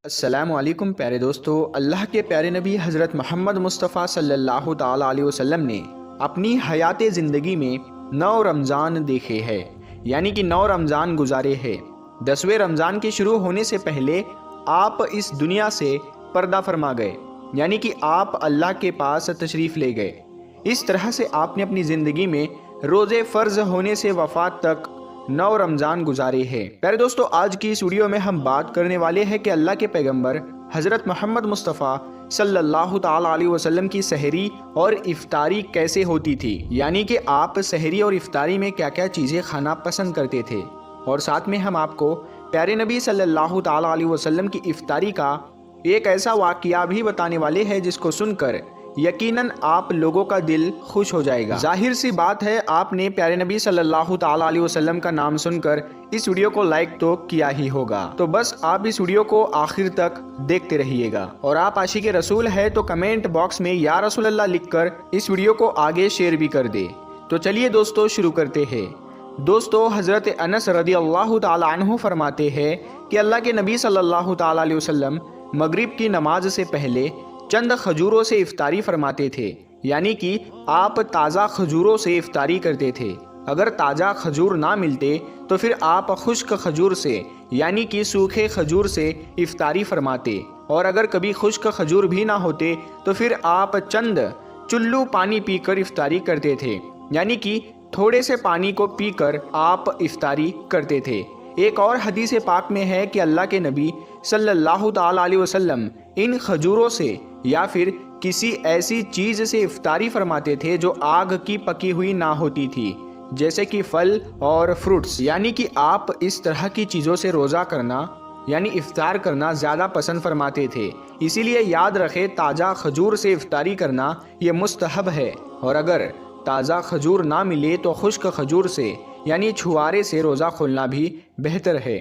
السلام علیکم پیارے دوستو، اللہ کے پیارے نبی حضرت محمد مصطفیٰ صلی اللہ تعالیٰ علیہ وسلم نے اپنی حیات زندگی میں 9 رمضان دیکھے ہیں، یعنی کہ 9 رمضان گزارے ہیں۔ 10ویں رمضان کے شروع ہونے سے پہلے آپ اس دنیا سے پردہ فرما گئے، یعنی کہ آپ اللہ کے پاس تشریف لے گئے۔ اس طرح سے آپ نے اپنی زندگی میں روزے فرض ہونے سے وفات تک 9 رمضان گزارے ہیں۔ پیارے دوستو، آج کی اس ویڈیو میں ہم بات کرنے والے ہیں کہ اللہ کے پیغمبر حضرت محمد مصطفیٰ صلی اللہ تعالیٰ علیہ وسلم کی سحری اور افطاری کیسے ہوتی تھی، یعنی کہ آپ سحری اور افطاری میں کیا کیا چیزیں کھانا پسند کرتے تھے، اور ساتھ میں ہم آپ کو پیارے نبی صلی اللہ تعالیٰ علیہ وسلم کی افطاری کا ایک ایسا واقعہ بھی بتانے والے ہیں جس کو سن کر یقیناً آپ لوگوں کا دل خوش ہو جائے گا۔ ظاہر سی بات ہے، آپ نے پیارے نبی صلی اللہ تعالیٰ علیہ وسلم کا نام سن کر اس ویڈیو کو لائک تو کیا ہی ہوگا، تو بس آپ اس ویڈیو کو آخر تک دیکھتے رہیے گا۔ اور آپ عاشق رسول ہے تو کمنٹ باکس میں یا رسول اللہ لکھ کر اس ویڈیو کو آگے شیئر بھی کر دے۔ تو چلیے دوستو شروع کرتے ہیں۔ دوستو، حضرت انس رضی اللہ تعالیٰ عنہ فرماتے ہیں کہ اللہ کے نبی صلی اللہ تعالیٰ علیہ وسلم مغرب کی نماز سے پہلے چند کھجوروں سے افطاری فرماتے تھے، یعنی کہ آپ تازہ کھجوروں سے افطاری کرتے تھے۔ اگر تازہ کھجور نہ ملتے تو پھر آپ خشک کھجور سے یعنی کہ سوکھے کھجور سے افطاری فرماتے، اور اگر کبھی خشک کھجور بھی نہ ہوتے تو پھر آپ چند چلو پانی پی کر افطاری کرتے تھے، یعنی کہ تھوڑے سے پانی کو پی کر آپ افطاری کرتے تھے۔ ایک اور حدیث پاک میں ہے کہ اللہ کے نبی صلی اللہ تعالیٰ علیہ وسلم ان کھجوروں سے یا پھر کسی ایسی چیز سے افطاری فرماتے تھے جو آگ کی پکی ہوئی نہ ہوتی تھی، جیسے کہ پھل اور فروٹس، یعنی کہ آپ اس طرح کی چیزوں سے روزہ کرنا یعنی افطار کرنا زیادہ پسند فرماتے تھے۔ اسی لیے یاد رکھے، تازہ کھجور سے افطاری کرنا یہ مستحب ہے، اور اگر تازہ کھجور نہ ملے تو خشک کھجور سے یعنی چھوارے سے روزہ کھولنا بھی بہتر ہے،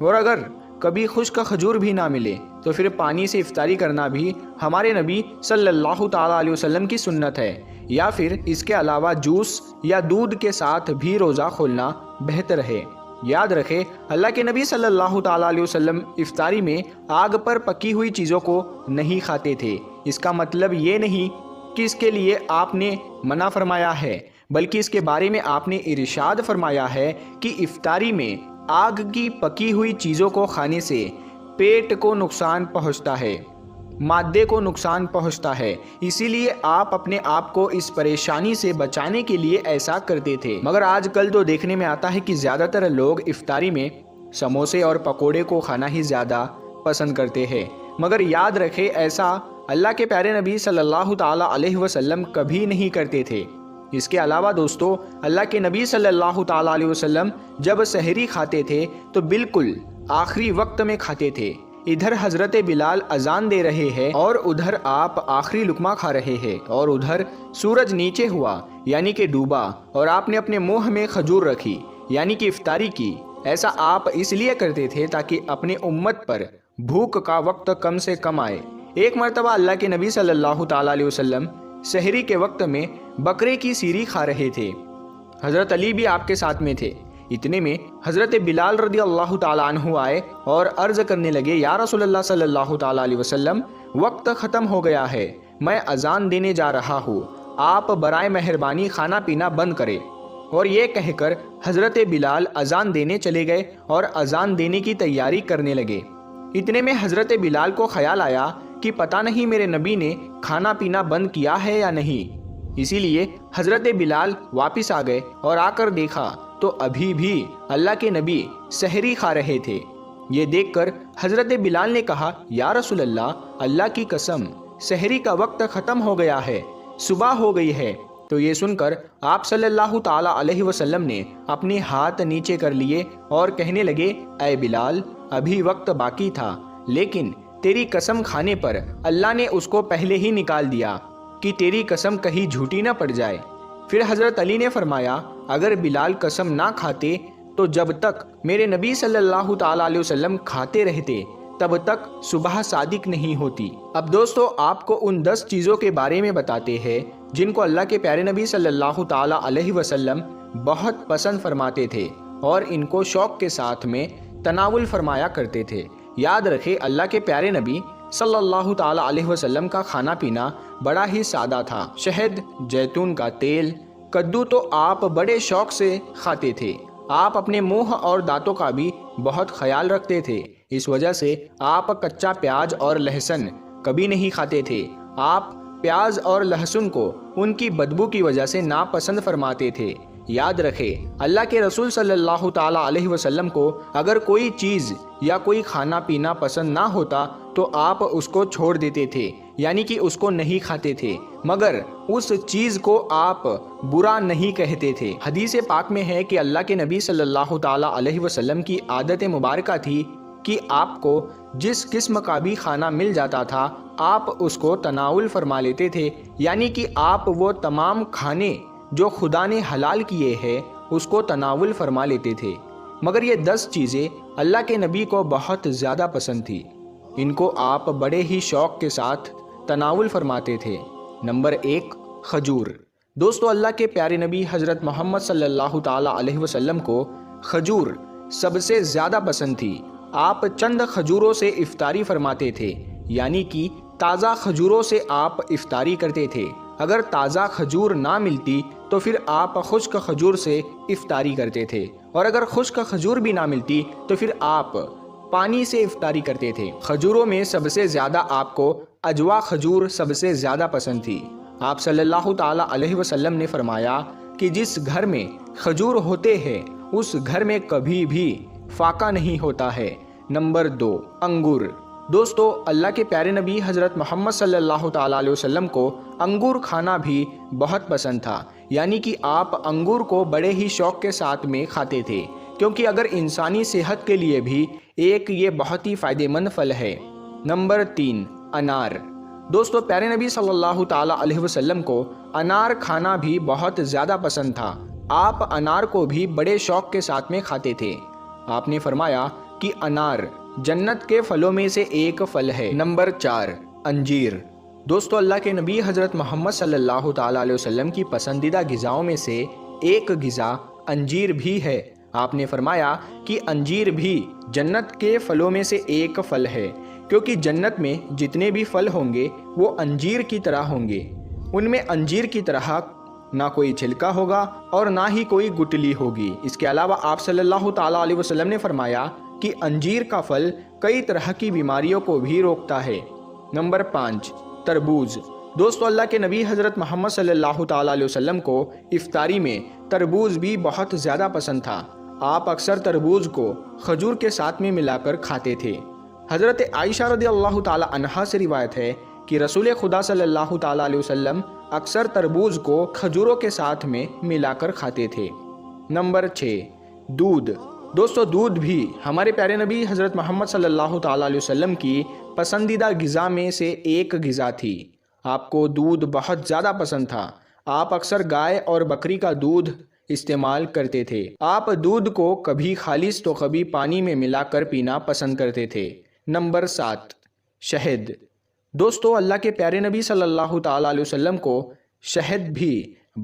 اور اگر کبھی خشک کھجور بھی نہ ملے تو پھر پانی سے افطاری کرنا بھی ہمارے نبی صلی اللہ تعالیٰ علیہ وسلم کی سنت ہے، یا پھر اس کے علاوہ جوس یا دودھ کے ساتھ بھی روزہ کھولنا بہتر ہے۔ یاد رکھے، اللہ کے نبی صلی اللہ تعالیٰ علیہ وسلم افطاری میں آگ پر پکی ہوئی چیزوں کو نہیں کھاتے تھے۔ اس کا مطلب یہ نہیں کہ اس کے لیے آپ نے منع فرمایا ہے، بلکہ اس کے بارے میں آپ نے ارشاد فرمایا ہے کہ افطاری میں آگ کی پکی ہوئی چیزوں کو کھانے سے پیٹ کو نقصان پہنچتا ہے، معدے کو نقصان پہنچتا ہے، اسی لیے آپ اپنے آپ کو اس پریشانی سے بچانے کے لیے ایسا کرتے تھے۔ مگر آج کل تو دیکھنے میں آتا ہے کہ زیادہ تر لوگ افطاری میں سموسے اور پکوڑے کو کھانا ہی زیادہ پسند کرتے ہیں، مگر یاد رکھے ایسا اللہ کے پیارے نبی صلی اللہ تعالیٰ علیہ وسلم کبھی نہیں کرتے تھے۔ اس کے علاوہ دوستو، اللہ کے نبی صلی اللہ تعالیٰ علیہ وسلم جب سحری کھاتے تھے تو بالکل آخری وقت میں کھاتے تھے۔ ادھر حضرت بلال اذان دے رہے ہیں اور ادھر آپ آخری لقمہ کھا رہے ہیں، اور ادھر سورج نیچے ہوا یعنی کہ ڈوبا اور آپ نے اپنے منہ میں کھجور رکھی یعنی کہ افطاری کی۔ ایسا آپ اس لیے کرتے تھے تاکہ اپنے امت پر بھوک کا وقت کم سے کم آئے۔ ایک مرتبہ اللہ کے نبی صلی اللہ تعالیٰ علیہ وسلم سحری کے وقت میں بکرے کی سیری کھا رہے تھے، حضرت علی بھی آپ کے ساتھ میں تھے۔ اتنے میں حضرت بلال رضی اللہ تعالیٰ عنہ آئے اور عرض کرنے لگے، یا رسول اللہ صلی اللہ تعالیٰ علیہ وسلم، وقت ختم ہو گیا ہے، میں اذان دینے جا رہا ہوں، آپ برائے مہربانی کھانا پینا بند کریں۔ اور یہ کہہ کر حضرت بلال اذان دینے چلے گئے اور اذان دینے کی تیاری کرنے لگے۔ اتنے میں حضرت بلال کو خیال آیا کہ پتہ نہیں میرے نبی نے کھانا پینا بند کیا ہے یا نہیں، اسی لیے حضرت بلال واپس آ گئے اور آ کر دیکھا تو ابھی بھی اللہ کے نبی سحری کھا رہے تھے۔ یہ دیکھ کر حضرت بلال نے کہا، یا رسول اللہ، اللہ کی قسم سحری کا وقت ختم ہو گیا ہے، صبح ہو گئی ہے۔ تو یہ سن کر آپ صلی اللہ تعالیٰ علیہ وسلم نے اپنے ہاتھ نیچے کر لیے اور کہنے لگے، اے بلال، ابھی وقت باقی تھا، لیکن تیری قسم کھانے پر اللہ نے اس کو پہلے ہی نکال دیا کہ تیری قسم کہیں جھوٹی نہ پڑ جائے۔ پھر حضرت علی نے فرمایا، اگر بلال قسم نہ کھاتے تو جب تک میرے نبی صلی اللہ تعالیٰ علیہ وسلم کھاتے رہتے تب تک صبح صادق نہیں ہوتی۔ اب دوستو، آپ کو ان 10 چیزوں کے بارے میں بتاتے ہیں جن کو اللہ کے پیارے نبی صلی اللہ تعالیٰ علیہ وسلم بہت پسند فرماتے تھے اور ان کو شوق کے ساتھ میں تناول فرمایا کرتے تھے۔ یاد رکھے اللہ کے پیارے نبی صلی اللہ تعالی علیہ وسلم کا کھانا پینا بڑا ہی سادہ تھا۔ شہد، جیتون کا تیل، کدو تو آپ بڑے شوق سے کھاتے تھے۔ آپ اپنے منہ اور دانتوں کا بھی بہت خیال رکھتے تھے، اس وجہ سے آپ کچا پیاز اور لہسن کبھی نہیں کھاتے تھے۔ آپ پیاز اور لہسن کو ان کی بدبو کی وجہ سے ناپسند فرماتے تھے۔ یاد رکھے اللہ کے رسول صلی اللہ تعالی علیہ وسلم کو اگر کوئی چیز یا کوئی کھانا پینا پسند نہ ہوتا تو آپ اس کو چھوڑ دیتے تھے، یعنی کہ اس کو نہیں کھاتے تھے، مگر اس چیز کو آپ برا نہیں کہتے تھے۔ حدیث پاک میں ہے کہ اللہ کے نبی صلی اللہ تعالی علیہ وسلم کی عادت مبارکہ تھی کہ آپ کو جس قسم کا بھی کھانا مل جاتا تھا آپ اس کو تناول فرما لیتے تھے، یعنی کہ آپ وہ تمام کھانے جو خدا نے حلال کیے ہیں اس کو تناول فرما لیتے تھے، مگر یہ 10 چیزیں اللہ کے نبی کو بہت زیادہ پسند تھی، ان کو آپ بڑے ہی شوق کے ساتھ تناول فرماتے تھے۔ نمبر 1، کھجور۔ دوستو اللہ کے پیارے نبی حضرت محمد صلی اللہ تعالی علیہ وسلم کو کھجور سب سے زیادہ پسند تھی۔ آپ چند کھجوروں سے افطاری فرماتے تھے، یعنی کہ تازہ کھجوروں سے آپ افطاری کرتے تھے۔ اگر تازہ کھجور نہ ملتی تو پھر آپ خشک کھجور سے افطاری کرتے تھے، اور اگر خشک کھجور بھی نہ ملتی تو پھر آپ پانی سے افطاری کرتے تھے۔ کھجوروں میں سب سے زیادہ آپ کو اجوا کھجور سب سے زیادہ پسند تھی۔ آپ صلی اللہ تعالی علیہ وسلم نے فرمایا کہ جس گھر میں کھجور ہوتے ہیں اس گھر میں کبھی بھی فاقہ نہیں ہوتا ہے۔ نمبر 2، انگور۔ دوستو اللہ کے پیارے نبی حضرت محمد صلی اللہ تعالی علیہ وسلم کو انگور کھانا بھی بہت پسند تھا، یعنی کہ آپ انگور کو بڑے ہی شوق کے ساتھ میں کھاتے تھے، کیونکہ اگر انسانی صحت کے لیے بھی ایک یہ بہت ہی فائدہ مند پھل ہے۔ نمبر 3، انار۔ دوستو پیارے نبی صلی اللہ تعالی علیہ وسلم کو انار کھانا بھی بہت زیادہ پسند تھا۔ آپ انار کو بھی بڑے شوق کے ساتھ میں کھاتے تھے۔ آپ نے فرمایا کہ انار جنت کے پھلوں میں سے ایک پھل ہے۔ نمبر 4، انجیر۔ دوستو اللہ کے نبی حضرت محمد صلی اللہ تعالی علیہ وسلم کی پسندیدہ غذاؤں میں سے ایک غذا انجیر بھی ہے۔ آپ نے فرمایا کہ انجیر بھی جنت کے پھلوں میں سے ایک پھل ہے، کیونکہ جنت میں جتنے بھی پھل ہوں گے وہ انجیر کی طرح ہوں گے۔ ان میں انجیر کی طرح نہ کوئی چھلکا ہوگا اور نہ ہی کوئی گٹلی ہوگی۔ اس کے علاوہ آپ صلی اللہ تعالی علیہ وسلم نے فرمایا کہ انجیر کا پھل کئی طرح کی بیماریوں کو بھی روکتا ہے۔ نمبر 5، تربوز۔ دوستو اللہ کے نبی حضرت محمد صلی اللہ تعالی علیہ وسلم کو افطاری میں تربوز بھی بہت زیادہ پسند تھا۔ آپ اکثر تربوز کو کھجور کے ساتھ میں ملا کر کھاتے تھے۔ حضرت عائشہ رضی اللہ تعالی عنہا سے روایت ہے کہ رسول خدا صلی اللہ تعالی علیہ وسلم اکثر تربوز کو کھجوروں کے ساتھ میں ملا کر کھاتے تھے۔ نمبر 6، دودھ۔ دوستو دودھ بھی ہمارے پیارے نبی حضرت محمد صلی اللہ تعالی علیہ وسلم کی پسندیدہ غذا میں سے ایک غذا تھی۔ آپ کو دودھ بہت زیادہ پسند تھا۔ آپ اکثر گائے اور بکری کا دودھ استعمال کرتے تھے۔ آپ دودھ کو کبھی خالص تو کبھی پانی میں ملا کر پینا پسند کرتے تھے۔ نمبر 7، شہد۔ دوستو اللہ کے پیارے نبی صلی اللہ تعالی علیہ وسلم کو شہد بھی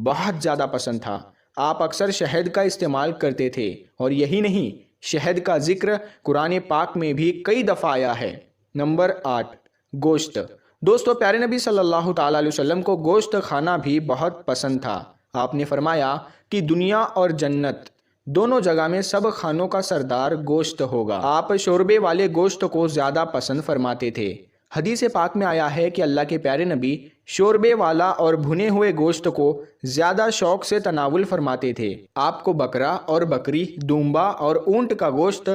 بہت زیادہ پسند تھا۔ آپ اکثر شہد کا استعمال کرتے تھے، اور یہی نہیں شہد کا ذکر قرآن پاک میں بھی کئی دفعہ آیا ہے۔ نمبر 8، گوشت۔ دوستو پیارے نبی صلی اللہ تعالی علیہ وسلم کو گوشت کھانا بھی بہت پسند تھا۔ آپ نے فرمایا کہ دنیا اور جنت دونوں جگہ میں سب کھانوں کا سردار گوشت ہوگا۔ آپ شوربے والے گوشت کو زیادہ پسند فرماتے تھے۔ حدیث پاک میں آیا ہے کہ اللہ کے پیارے نبی شوربے والا اور بھنے ہوئے گوشت کو زیادہ شوق سے تناول فرماتے تھے۔ آپ کو بکرا اور بکری، دمبا اور اونٹ کا گوشت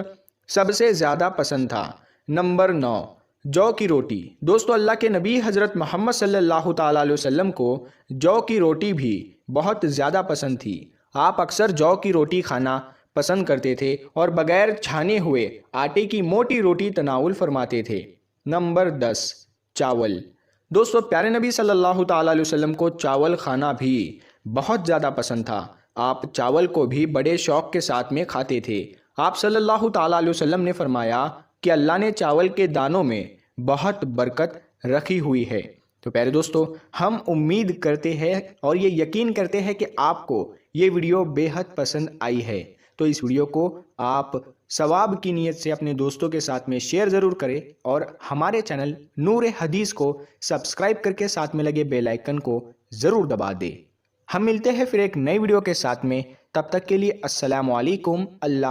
سب سے زیادہ پسند تھا۔ نمبر 9، جو کی روٹی۔ دوستو اللہ کے نبی حضرت محمد صلی اللہ تعالی علیہ وسلم کو جو کی روٹی بھی بہت زیادہ پسند تھی۔ آپ اکثر جو کی روٹی کھانا پسند کرتے تھے اور بغیر چھانے ہوئے آٹے کی موٹی روٹی تناول فرماتے تھے۔ نمبر 10، چاول۔ دوستو پیارے نبی صلی اللہ تعالی علیہ وسلم کو چاول کھانا بھی بہت زیادہ پسند تھا۔ آپ چاول کو بھی بڑے شوق کے ساتھ میں کھاتے تھے۔ آپ صلی اللہ تعالی علیہ وسلم نے فرمایا کہ اللہ نے چاول کے دانوں میں بہت برکت رکھی ہوئی ہے۔ تو پیارے دوستو ہم امید کرتے ہیں اور یہ یقین کرتے ہیں کہ آپ کو یہ ویڈیو بے حد پسند آئی ہے۔ تو اس ویڈیو کو آپ ثواب کی نیت سے اپنے دوستوں کے ساتھ میں شیئر ضرور کریں اور ہمارے چینل نور حدیث کو سبسکرائب کر کے ساتھ میں لگے بیل آئیکن کو ضرور دبا دیں۔ ہم ملتے ہیں پھر ایک نئی ویڈیو کے ساتھ میں، تب تک کے لیے السلام علیکم۔ اللہ